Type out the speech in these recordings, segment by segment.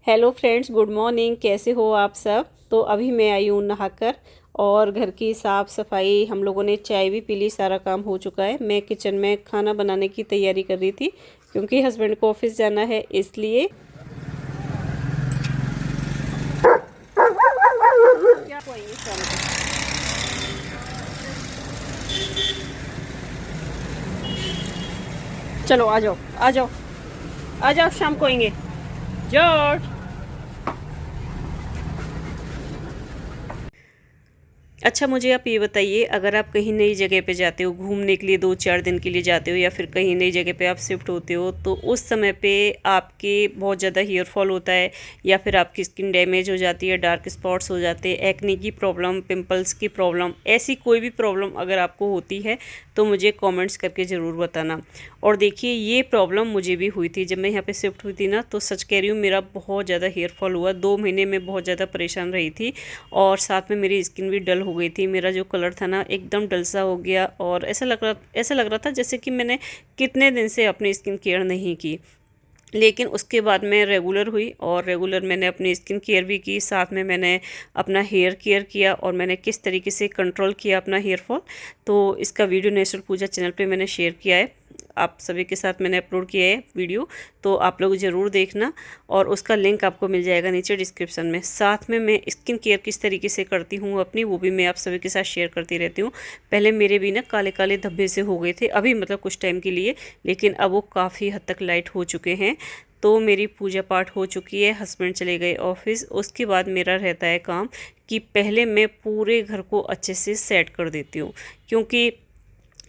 Hello friends, good morning. कैसे हो आप सब। तो अभी मैं आई हूँ नहाकर और घर की साफ़ सफाई, हम लोगों ने चाय भी पी ली, सारा काम हो चुका है। मैं किचन में खाना बनाने की तैयारी कर रही थी क्योंकि हस्बैंड को ऑफिस जाना है, इसलिए। क्या चलो आ जाओ आ जाओ आ जाओ, शाम को आएंगे। जॉर्ज, अच्छा मुझे आप ये बताइए, अगर आप कहीं नई जगह पे जाते हो घूमने के लिए, 2-4 दिन के लिए जाते हो या फिर कहीं नई जगह पे आप शिफ्ट होते हो, तो उस समय पे आपके बहुत ज़्यादा हेयर फॉल होता है या फिर आपकी स्किन डैमेज हो जाती है, डार्क स्पॉट्स हो जाते हैं, एक्ने की प्रॉब्लम, पिंपल्स की प्रॉब्लम, ऐसी कोई भी प्रॉब्लम अगर आपको होती है तो मुझे कमेंट्स करके ज़रूर बताना। और देखिए ये प्रॉब्लम मुझे भी हुई थी जब मैं यहाँ पे शिफ्ट हुई थी ना, तो सच कह रही हूँ मेरा बहुत ज़्यादा हेयर फॉल हुआ। 2 महीने में बहुत ज़्यादा परेशान रही थी और साथ में मेरी स्किन भी डल हो गई थी। मेरा जो कलर था ना एकदम डल सा हो गया और ऐसा लग रहा था जैसे कि मैंने कितने दिन से अपनी स्किन केयर नहीं की। लेकिन उसके बाद मैं रेगुलर हुई और रेगुलर मैंने अपनी स्किन केयर भी की, साथ में मैंने अपना हेयर केयर किया और मैंने किस तरीके से कंट्रोल किया अपना हेयर फॉल, तो इसका वीडियो नेचुरल पूजा चैनल पे मैंने शेयर किया है, आप सभी के साथ मैंने अपलोड किया है वीडियो, तो आप लोग ज़रूर देखना और उसका लिंक आपको मिल जाएगा नीचे डिस्क्रिप्शन में। साथ में मैं स्किन केयर किस तरीके से करती हूँ अपनी, वो भी मैं आप सभी के साथ शेयर करती रहती हूँ। पहले मेरे भी ना काले काले धब्बे से हो गए थे, अभी मतलब कुछ टाइम के लिए, लेकिन अब वो काफ़ी हद तक लाइट हो चुके हैं। तो मेरी पूजा पाठ हो चुकी है, हस्बैंड चले गए ऑफिस। उसके बाद मेरा रहता है काम कि पहले मैं पूरे घर को अच्छे से सेट कर देती हूँ, क्योंकि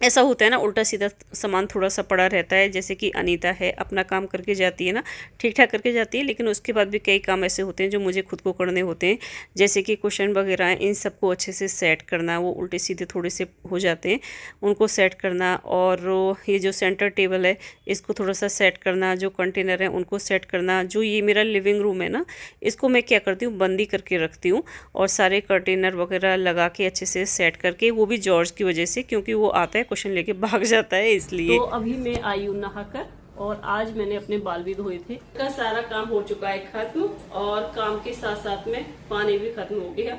ऐसा होता है ना उल्टा सीधा सामान थोड़ा सा पड़ा रहता है। जैसे कि अनीता है, अपना काम करके जाती है ना, ठीक ठाक करके जाती है, लेकिन उसके बाद भी कई काम ऐसे होते हैं जो मुझे खुद को करने होते हैं, जैसे कि क्वेश्चन वगैरह हैं, इन सबको अच्छे से सेट करना, वो उल्टे सीधे थोड़े से हो जाते हैं, उनको सेट करना। और ये जो सेंटर टेबल है इसको थोड़ा सा सेट करना, जो कंटेनर है उनको सेट करना। जो ये मेरा लिविंग रूम है ना, इसको मैं क्या करती हूँ, बंदी करके रखती हूँ और सारे कंटेनर वगैरह लगा के अच्छे से सेट करके, वो भी जॉर्ज की वजह से, क्योंकि वो आता है क्वेश्चन लेके भाग जाता है इसलिए। तो अभी मैं आई हूँ नहाकर और आज मैंने अपने बाल भी धोए थे। का सारा काम हो चुका है खत्म और काम के साथ साथ में पानी भी खत्म हो गया।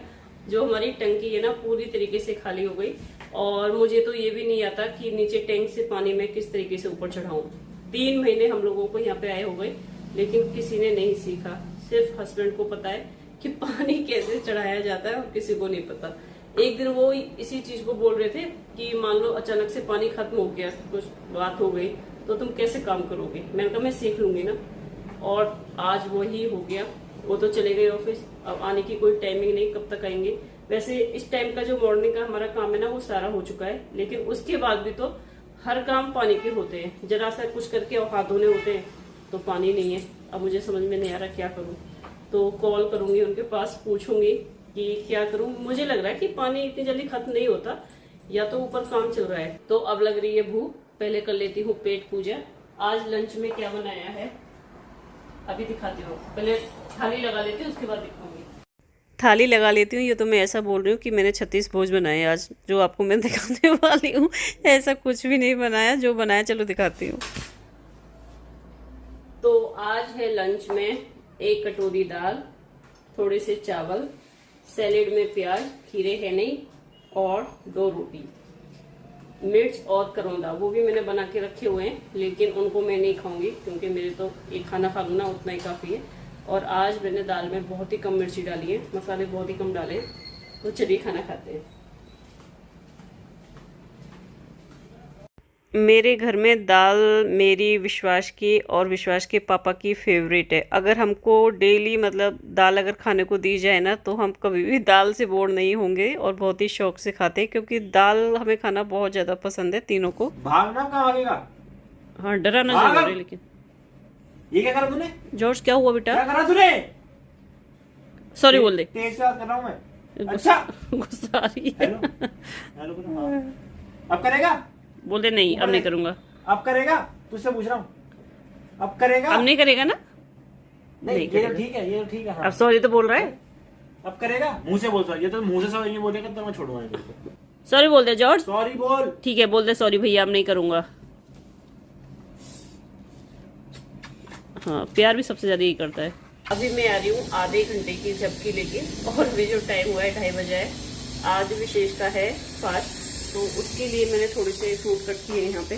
जो हमारी टंकी है ना पूरी तरीके से खाली हो गई और मुझे तो ये भी नहीं आता कि नीचे टैंक से पानी में किस तरीके से ऊपर चढ़ाऊं। 3 महीने हम लोगों को यहाँ पे आए हो गए, लेकिन किसी ने नहीं सीखा। सिर्फ हस्बैंड को पता है कि पानी कैसे चढ़ाया जाता है और किसी को नहीं पता। एक दिन वो इसी चीज को बोल रहे थे कि मान लो अचानक से पानी खत्म हो गया, कुछ बात हो गई, तो तुम कैसे काम करोगे। मैंने कहा मैं सीख लूंगी ना, और आज वो ही हो गया। वो तो चले गए ऑफिस, अब आने की कोई टाइमिंग नहीं, कब तक आएंगे। वैसे इस टाइम का जो मॉर्निंग का हमारा काम है ना वो सारा हो चुका है, लेकिन उसके बाद भी तो हर काम पानी के होते हैं। जरा सा कुछ करके और हाथ धोने होते हैं तो पानी नहीं है। अब मुझे समझ में नहीं आ रहा क्या करूँ, तो कॉल करूंगी उनके पास, पूछूंगी कि क्या करूं। मुझे लग रहा है कि पानी इतनी जल्दी खत्म नहीं होता, या तो ऊपर काम चल रहा है। तो अब लग रही है भूख, पहले कर लेती हूँ पेट पूजा। आज लंच में क्या बनाया है अभी दिखाती हूँ, पहले थाली लगा लेती हूँ उसके बाद दिखाऊंगी। थाली लगा लेती हूँ, ये तो मैं ऐसा बोल रही हूँ कि मैंने 36 भोज बनाए आज, जो आपको मैं दिखाने वाली हूँ। ऐसा कुछ भी नहीं बनाया, जो बनाया चलो दिखाती हूँ। तो आज है लंच में 1 कटोरी दाल, थोड़े से चावल, सैलेड में प्याज, खीरे है नहीं, और 2 रोटी, मिर्च और करौंदा वो भी मैंने बना के रखे हुए हैं, लेकिन उनको मैं नहीं खाऊंगी क्योंकि मेरे तो एक खाना खा लूँ ना उतना ही काफ़ी है। और आज मैंने दाल में बहुत ही कम मिर्ची डाली है, मसाले बहुत ही कम डाले हैं। तो चलिए खाना खाते हैं। मेरे घर में दाल मेरी विश्वास की और विश्वास के पापा की फेवरेट है। अगर हमको डेली मतलब दाल अगर खाने को दी जाए ना, तो हम कभी भी दाल से बोर नहीं होंगे और बहुत ही शौक से खाते हैं, क्योंकि दाल हमें खाना बहुत ज़्यादा पसंद है तीनों को। भागना कहाँ भागेगा? हाँ डरा ना जरूर है, लेकिन ये क्या करा तूने? जॉर्ज क्या हुआ बेटा? क्या करा तूने? सॉरी बोल दे। तेज से बात कर रहा हूँ मैं। अच्छा गुस्सा आ रही है। हेलो हेलो बोलो, हाँ। अब करेगा? बोल दे नहीं, अब नहीं करूंगा। अब करेगा? तुझसे पूछ रहा हूँ, अब करेगा? अब नहीं करेगा ना? नहीं ये तो ठीक है, ये तो ठीक है। हाँ। अब सॉरी तो बोल रहा है। अब करेगा? मुंह से बोल, ये तो मुंह से सॉरी नहीं बोलेगा तो मैं छोड़ूंगा। सॉरी बोल दे जॉर्ज। सॉरी बोल। ठीक है बोल दे सॉरी भैया, अब नहीं करूंगा। हाँ प्यार भी सबसे ज्यादा यही करता है। अभी मैं आ रही हूँ आधे घंटे की झपकी लेके, और अभी जो टाइम हुआ है 2:30 बजे है। आज विशेष का है फास्ट, तो उसके लिए मैंने थोड़े से फ्रूट कट किए यहाँ पे,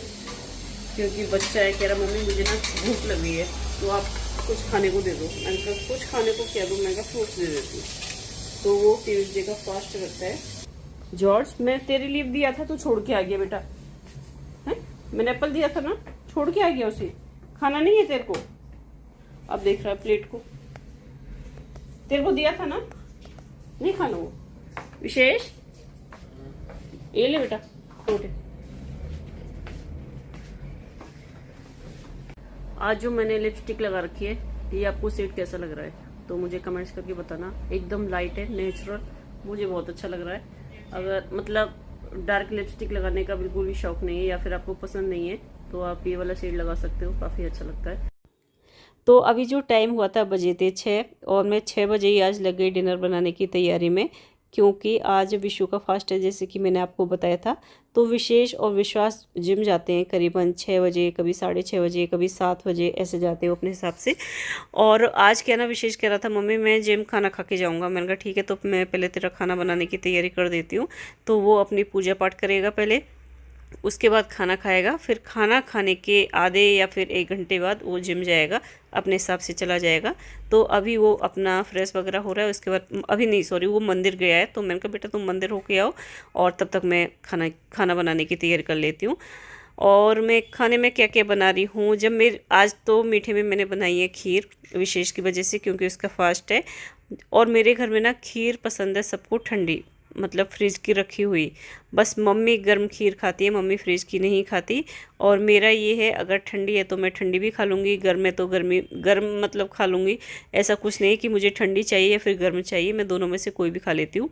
क्योंकि बच्चा है कह रहा मम्मी मुझे ना भूख लगी है, तो आप कुछ खाने को दे दो। मैंने कहा कुछ खाने को क्या दूँ, मैं कहा फ्रूट्स दे देती हूँ। तो वो ट्यूसडे का फास्ट रखता है। जॉर्ज, मैं तेरे लिए दिया था, तू छोड़ के आ गया बेटा है। मैंने एप्पल दिया था ना, छोड़ के आ गया उसे। खाना नहीं है तेरे को? अब देख रहा है प्लेट को, तेरे को दिया था ना, नहीं खाना वो। विशेष ये ले बेटा फ्रूट। आज जो मैंने लिपस्टिक लगा रखी है, ये आपको शेड कैसा लग रहा है तो मुझे कमेंट्स करके बताना। एकदम लाइट है, नेचुरल, मुझे बहुत अच्छा लग रहा है। अगर मतलब डार्क लिपस्टिक लगाने का बिल्कुल भी शौक नहीं है या फिर आपको पसंद नहीं है तो आप ये वाला शेड लगा सकते हो, काफ़ी अच्छा लगता है। तो अभी जो टाइम हुआ था बजे थे 6, और मैं 6 बजे ही आज लग गई डिनर बनाने की तैयारी में, क्योंकि आज विशु का फास्ट है जैसे कि मैंने आपको बताया था। तो विशेष और विश्वास जिम जाते हैं करीबन 6 बजे, कभी 6:30 बजे, कभी 7 बजे, ऐसे जाते हो अपने हिसाब से। और आज क्या ना, विशेष कह रहा था मम्मी मैं जिम खाना खा के जाऊँगा। मैंने कहा ठीक है, तो मैं पहले तेरा खाना बनाने की तैयारी कर देती हूँ। तो वो अपनी पूजा पाठ करेगा पहले, उसके बाद खाना खाएगा, फिर खाना खाने के आधे या फिर 1 घंटे बाद वो जिम जाएगा, अपने हिसाब से चला जाएगा। तो अभी वो अपना फ्रेश वगैरह हो रहा है, उसके बाद अभी नहीं सॉरी वो मंदिर गया है। तो मैंने कहा बेटा तुम मंदिर होके आओ और तब तक मैं खाना बनाने की तैयारी कर लेती हूँ। और मैं खाने में क्या क्या बना रही हूँ, जब मेरे आज तो मीठे में मैंने बनाई है खीर, विशेष की वजह से, क्योंकि उसका फास्ट है। और मेरे घर में ना खीर पसंद है सबको ठंडी, मतलब फ्रिज की रखी हुई। बस मम्मी गर्म खीर खाती है, मम्मी फ्रिज की नहीं खाती। और मेरा ये है, अगर ठंडी है तो मैं ठंडी भी खा लूँगी, गर्म है तो गर्म मतलब खा लूँगी। ऐसा कुछ नहीं कि मुझे ठंडी चाहिए या फिर गर्म चाहिए, मैं दोनों में से कोई भी खा लेती हूँ।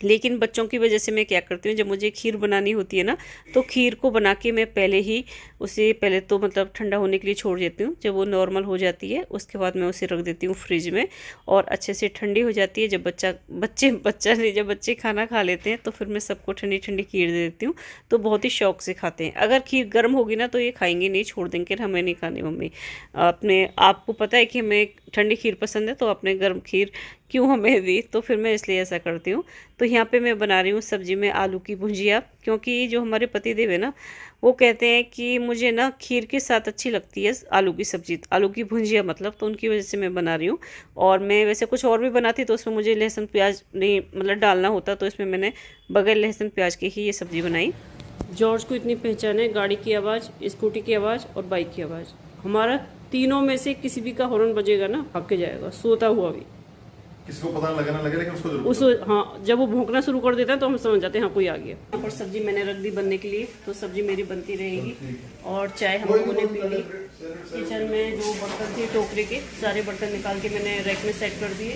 लेकिन बच्चों की वजह से मैं क्या करती हूँ, जब मुझे खीर बनानी होती है ना, तो खीर को बना के मैं पहले ही उसे पहले तो मतलब ठंडा होने के लिए छोड़ देती हूँ। जब वो नॉर्मल हो जाती है उसके बाद मैं उसे रख देती हूँ फ्रिज में, और अच्छे से ठंडी हो जाती है। जब बच्चे खाना खा लेते हैं तो फिर मैं सबको ठंडी ठंडी खीर दे देती हूँ, तो बहुत ही शौक से खाते हैं। अगर खीर गर्म होगी ना तो ये खाएंगे नहीं, छोड़ देंगे, हमें नहीं खानी मम्मी। आपको पता है कि हमें ठंडी खीर पसंद है, तो आपने गर्म खीर क्यों हमें दी, तो फिर मैं इसलिए ऐसा करती हूँ। तो यहाँ पे मैं बना रही हूँ सब्जी में आलू की भुजिया, क्योंकि जो हमारे पति देव है ना, वो कहते हैं कि मुझे ना खीर के साथ अच्छी लगती है आलू की सब्जी, आलू की भुजिया मतलब, तो उनकी वजह से मैं बना रही हूँ। और मैं वैसे कुछ और भी बनाती तो उसमें मुझे लहसुन प्याज नहीं मतलब डालना होता, तो इसमें मैंने बगैर लहसुन प्याज के ही ये सब्ज़ी बनाई। जॉर्ज को इतनी पहचान है, गाड़ी की आवाज़, स्कूटी की आवाज़ और बाइक की आवाज़। हमारा तीनों में से किसी भी का हॉर्न बजेगा ना, भाग के जाएगा, सोता हुआ भी। किसको पता लगे ना लगे, लेकिन उसको जरूर उसको हाँ, जब वो भौंकना शुरू कर देता है तो हम समझ जाते हैं हाँ कोई आ गया। यहाँ पर सब्जी मैंने रख दी बनने के लिए, तो सब्जी मेरी बनती रहेगी। और चाय हम लोगों ने पी ली। किचन में जो बर्तन थे टोकरे के, सारे बर्तन निकाल के मैंने रैक में सेट कर दिए।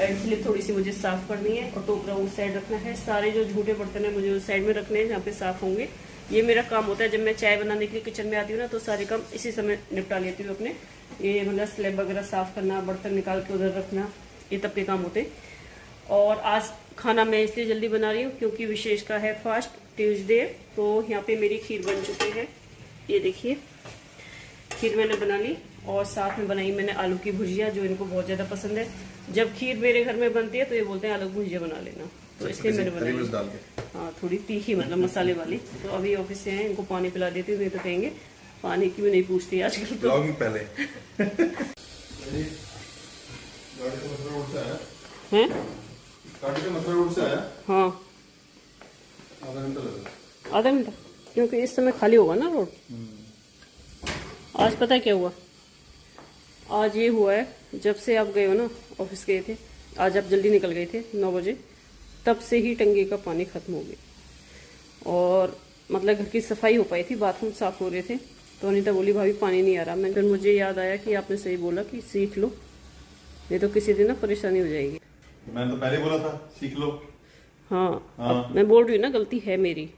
इसलिए थोड़ी सी मुझे साफ़ करनी है, और टोकरा उस साइड रखना है। सारे जो झूठे बर्तन है मुझे उस साइड में रखने हैं जहाँ पे साफ़ होंगे। ये मेरा काम होता है, जब मैं चाय बनाने के लिए किचन में आती हूँ ना, तो सारे काम इसी समय निपटा लेती हूँ अपने। ये मतलब स्लैब वगैरह साफ़ करना, बर्तन निकाल के उधर रखना, ये तब के काम होते। और आज खाना मैं इसलिए जल्दी बना रही हूँ क्योंकि विशेष का है फास्ट ट्यूसडे। तो यहाँ पे मेरी खीर बन चुकी है, ये देखिए खीर मैंने बना ली। और साथ में बनाई मैंने आलू की भुजिया, जो इनको बहुत ज़्यादा पसंद है। जब खीर मेरे घर में बनती है तो ये बोलते हैं आलू की भुजिया बना लेना, तो इसलिए मैंने बनाई। हाँ, थोड़ी तीखी मतलब मसाले वाली। तो अभी ऑफिस से हैं, इनको पानी पिला देती हूँ, नहीं तो कहेंगे पानी की भी नहीं पूछती आजकल तो। पहले हैं? हाँ, आधा घंटा, क्योंकि इस समय खाली होगा ना रोड। आज पता है क्या हुआ, आज ये हुआ है, जब से आप गए हो ना, ऑफिस गए थे, आज आप जल्दी निकल गए थे 9 बजे, तब से ही टंकी का पानी खत्म हो गया। और मतलब घर की सफाई हो पाई थी, बाथरूम साफ हो रहे थे, तो अनीता बोली भाभी पानी नहीं आ रहा। मैं फिर मुझे याद आया कि आपने सही बोला कि सीख लो, नहीं तो किसी दिन ना परेशानी हो जाएगी। मैंने तो पहले बोला था सीख लो। हाँ, अब मैं बोल रही हूँ ना, गलती है मेरी,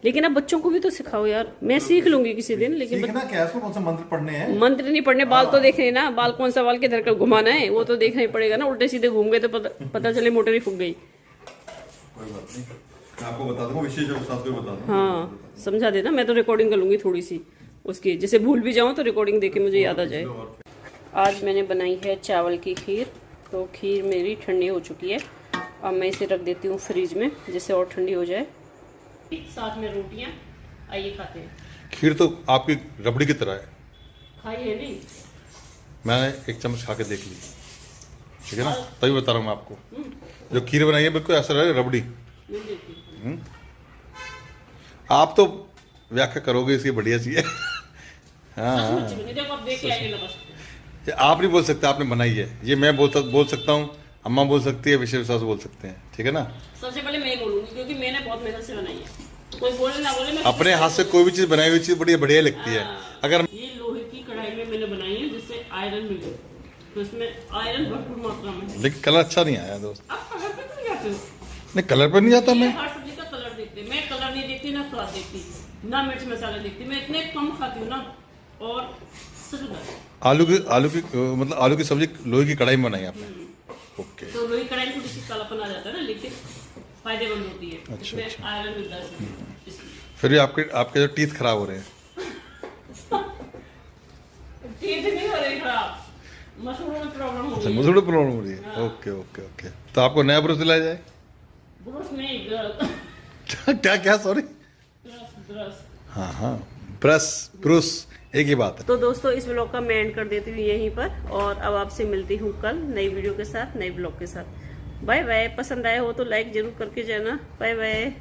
लेकिन अब बच्चों को भी तो सिखाओ यार। मैं सीख लूंगी किसी दिन, लेकिन सीखना क्या है, उसको कौन सा मंत्र पढ़ने हैं? मंत्र नहीं पढ़ने, बाल तो देखने ना, बाल कौन सा बाल किधर का घुमाना है वो तो देखना ही पड़ेगा ना। उल्टे सीधे घूम गए तो पता चले मोटर ही फूक गई। कोई बात नहीं, मैं आपको बता दूंगा, विशेष साथ को बता दूंगा। हाँ, समझा देना, मैं तो रिकॉर्डिंग कर लूंगी थोड़ी सी उसकी, जैसे भूल भी जाऊं तो रिकॉर्डिंग देके मुझे याद आ जाए। आज मैंने बनाई है चावल की खीर। तो खीर मेरी ठंडी हो चुकी है। अब मैं इसे रख देती हूँ फ्रिज में जिससे और ठंडी हो जाए। साथ में रोटियाँ, आइए खाते हैं। खीर तो आपकी रबड़ी की तरह है। खाई है नहीं? मैंने एक चम्मच खा के देख ली, ठीक है ना, तभी बता रहा हूँ मैं आपको। जो खीर बनाई है बिल्कुल ऐसा रहे रबड़ी। आप तो व्याख्या करोगे इसकी बढ़िया चीज है। हाँ ये आप नहीं बोल सकते, आपने बनाई है। ये मैं बोल सकता हूँ, अम्मा बोल सकती है, विषय विश्वास बोल सकते हैं, ठीक है ना। सबसे पहले मैं बोलूंगी क्योंकि मैंने बहुत मेहनत से बनाई है। कोई बोले ना बोले, मैं अपने हाथ से कोई भी चीज बनाई हुई चीज बड़ी बढ़िया लगती है। अगर ये लोहे की कढ़ाई में मैंने बनाई है जिससे आयरन मिले, तो इसमें आयरन भरपूर मात्रा में है। लेकिन कलर अच्छा नहीं आया दोस्त। आप कलर पे क्यों जाते हो? नहीं कलर पर नहीं जाता मैं। हर सब्जी का कलर देखते, मैं कलर नहीं देखती, ना स्वाद देखती, ना मिर्च मसाला देखती। मैं इतने कम खाती हूँ ना। और सच बता, आलू की मतलब आलू की सब्जी लोहे की कढ़ाई में बनाई आपने। ओके। तो लोही कढ़ाई में थोड़ी सी कालापन आ जाता है ना, लेकिन फायदेमंद होती है। अच्छा, इसमें अच्छा। आयरन मिलता है इसलिए। फिर भी आपके जो टीथ खराब हो रहे हैं। टीथ नहीं हो रही खराब, मसूड़ों में प्रॉब्लम हो अच्छा, गई है। मुझे प्रॉब्लम हो रही है। Okay okay okay. तो आपको नया ब्रश दिलाया जाए। ब्रश नहीं, क्या क्या सॉरी। ब्रश। हाँ हाँ, ब्रश ब्रुश एक ही बात है। तो दोस्तों इस व्लॉग का मैं एंड कर देती हूँ यहीं पर, और अब आपसे मिलती हूँ कल नई वीडियो के साथ, नई व्लॉग के साथ। Bye bye. पसंद आया हो तो लाइक जरूर करके जाना। Bye bye.